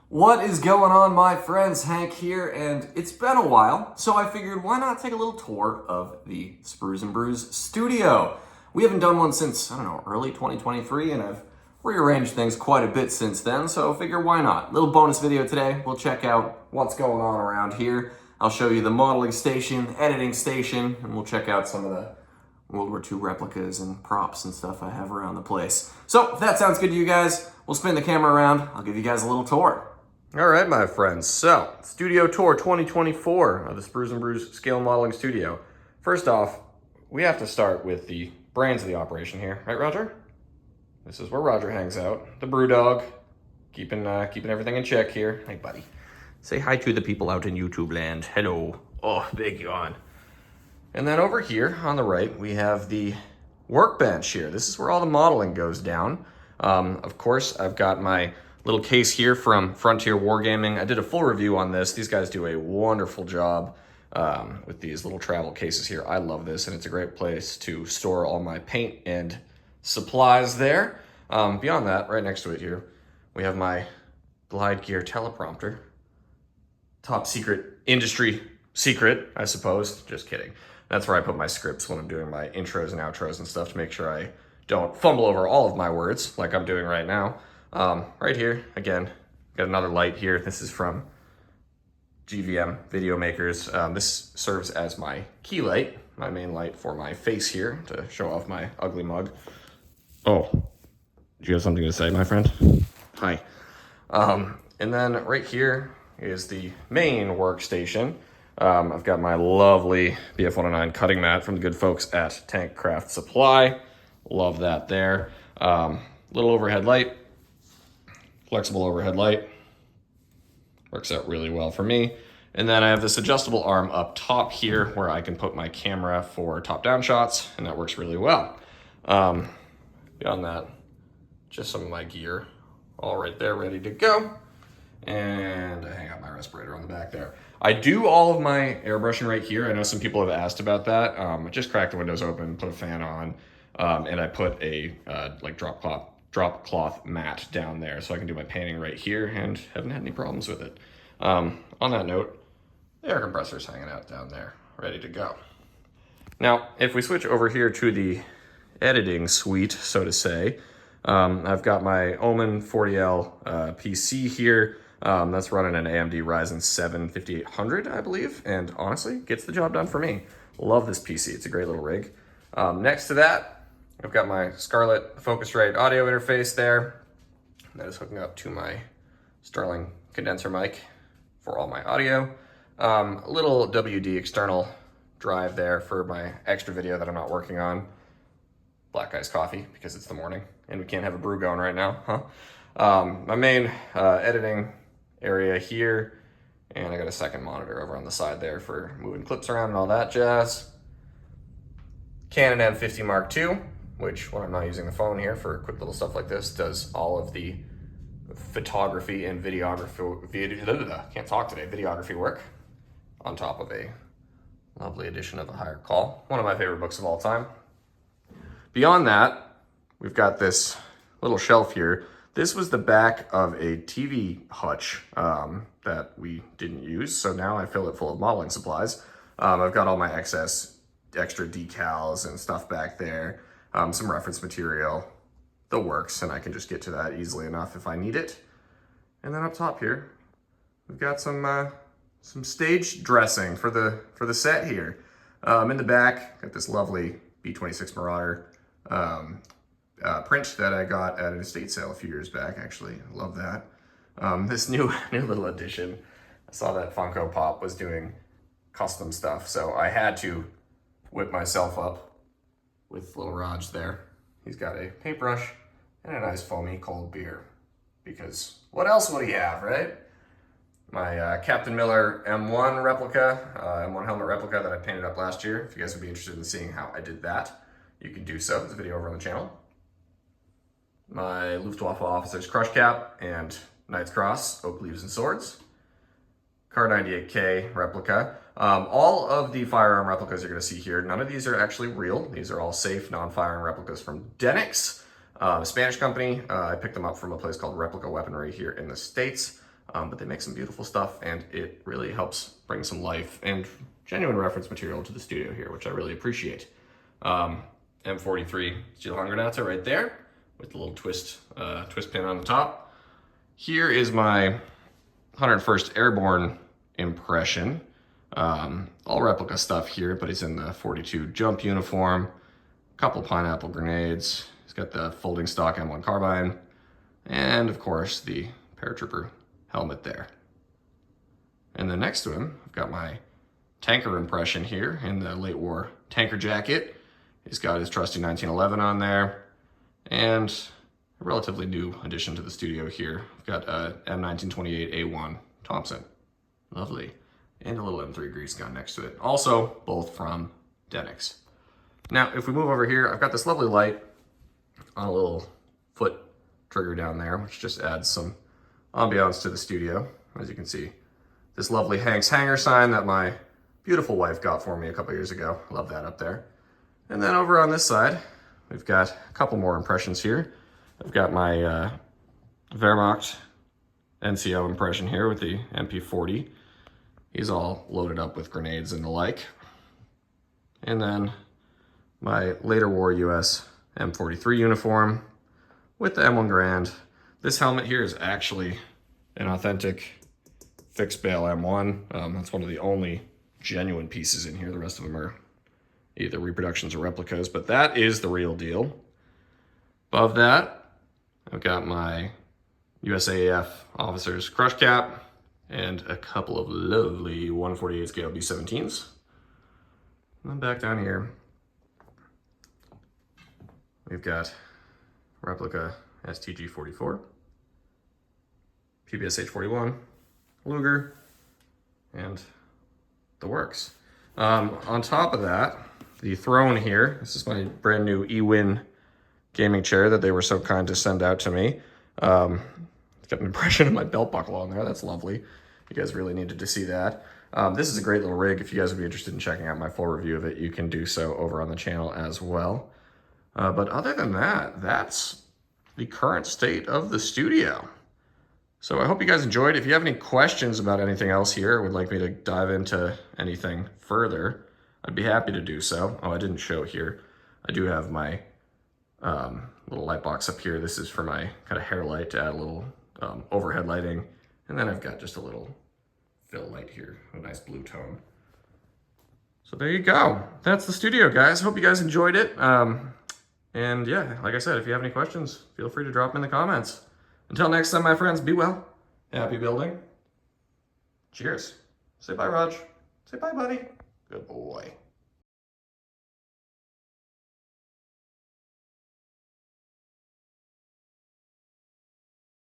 What is going on, my friends? Hank here, and it's been a while, so I figured why not take a little tour of the SpruesNBrews Studio. We haven't done one since, early 2023, and I've rearranged things quite a bit since then, so I figure why not. Little bonus video today. We'll check out what's going on around here. I'll show you the modeling station, editing station, and we'll check out some of the World War II replicas and props and stuff I have around the place. So, if that sounds good to you guys, we'll spin the camera around. I'll give you guys a little tour. All right, my friends. So, Studio Tour 2024 of the SpruesNBrews Scale Modeling Studio. First off, we have to start with the brains of the operation here, right, Roger? This is where Roger hangs out. The brew dog, keeping everything in check here. Hey, buddy. Say hi to the people out in YouTube land. Hello. Oh, big yawn. And then over here on the right, we have the workbench here. This is where all the modeling goes down. Of course, I've got my little case here from Frontier Wargaming. I did a full review on this. These guys do a wonderful job with these little travel cases here. I love this, and it's a great place to store all my paint and supplies there. Beyond that, right next to it here, we have my Glide Gear teleprompter. Top secret, industry secret, I suppose. Just kidding. That's where I put my scripts when I'm doing my intros and outros and stuff to make sure I don't fumble over all of my words like I'm doing right now. Right here, again, got another light here. This is from GVM Video Makers. This serves as my key light, my main light for my face here to show off my ugly mug. Oh, do you have something to say, my friend? Hi. And then right here is the main workstation. I've got my lovely BF-109 cutting mat from the good folks at Tank Craft Supply. Love that there. Little overhead light. Flexible overhead light. Works out really well for me. And then I have this adjustable arm up top here where I can put my camera for top-down shots, and that works really well. Beyond that, just some of my gear all right there, ready to go. And I hang out my respirator on the back there. I do all of my airbrushing right here. I know some people have asked about that. I just cracked the windows open, put a fan on, and I put a drop cloth mat down there so I can do my painting right here and haven't had any problems with it. On that note, the air compressor's hanging out down there, ready to go. Now, if we switch over here to the editing suite, so to say, I've got my Omen 40L PC here. That's running an AMD Ryzen 7 5800, I believe, and honestly, gets the job done for me. Love this PC, it's a great little rig. Next to that, I've got my Scarlett Focusrite audio interface there. That is hooking up to my Sterling condenser mic for all my audio. A little WD external drive there for my extra video that I'm not working on. Black Guy's Coffee, because it's the morning and we can't have a brew going right now, huh? My main editing area here, and I got a second monitor over on the side there for moving clips around and all that jazz. Canon M50 Mark II, which when I'm not using the phone here for quick little stuff like this, does all of the photography and videography work on top of a lovely edition of A Higher Call. One of my favorite books of all time. Beyond that, we've got this little shelf here. This was the back of a TV hutch that we didn't use, so now I fill it full of modeling supplies. I've got all my extra decals and stuff back there. Some reference material, the works, and I can just get to that easily enough if I need it. And then up top here, we've got some stage dressing for the set here. In the back, got this lovely B-26 Marauder print that I got at an estate sale a few years back. Actually, love that. This new little addition. I saw that Funko Pop was doing custom stuff, so I had to whip myself up with little Raj there. He's got a paintbrush and a nice foamy cold beer, because what else would he have, right? My Captain Miller M1 replica, M1 helmet replica that I painted up last year. If you guys would be interested in seeing how I did that, you can do so. There's a video over on the channel. My Luftwaffe Officer's Crush Cap and Knight's Cross, Oak Leaves and Swords. Kar 98K replica. All of the firearm replicas you're going to see here, none of these are actually real. These are all safe, non-firing replicas from Denix, a Spanish company. I picked them up from a place called Replica Weaponry here in the States. but they make some beautiful stuff, and it really helps bring some life and genuine reference material to the studio here, which I really appreciate. M43 steel hand granata right there with the little twist pin on the top. Here is my 101st Airborne impression. All replica stuff here, but he's in the 42 jump uniform, a couple pineapple grenades. He's got the folding stock M1 carbine, and of course the paratrooper helmet there. And then next to him, I've got my tanker impression here in the late war tanker jacket. He's got his trusty 1911 on there, and a relatively new addition to the studio here. I've got a M1928A1 Thompson. Lovely. And a little M3 grease gun next to it. Also, both from Denix. Now, if we move over here, I've got this lovely light on a little foot trigger down there, which just adds some ambiance to the studio. As you can see, this lovely Hank's Hanger sign that my beautiful wife got for me a couple years ago. Love that up there. And then over on this side, we've got a couple more impressions here. I've got my Wehrmacht NCO impression here with the MP40. He's all loaded up with grenades and the like. And then my later war US M43 uniform with the M1 Grand. This helmet here is actually an authentic fixed bale M1. That's one of the only genuine pieces in here. The rest of them are either reproductions or replicas, but that is the real deal. Above that, I've got my USAF officer's crush cap and a couple of lovely 148 scale B-17s. And then back down here, we've got replica STG-44, PPSH-41, Luger, and the works. On top of that, the throne here, this is my brand new eWin gaming chair that they were so kind to send out to me. It's got an impression of my belt buckle on there. That's lovely. You guys really needed to see that. This is a great little rig. If you guys would be interested in checking out my full review of it, you can do so over on the channel as well. But other than that, that's the current state of the studio. So I hope you guys enjoyed. If you have any questions about anything else here, or would like me to dive into anything further, I'd be happy to do so. Oh, I didn't show here. I do have my little light box up here. This is for my kind of hair light to add a little overhead lighting. And then I've got just a little fill light here, a nice blue tone. So there you go. That's the studio, guys. Hope you guys enjoyed it. And yeah, like I said, if you have any questions, feel free to drop them in the comments. Until next time, my friends, be well. Happy building. Cheers. Say bye, Raj. Say bye, buddy. Good boy.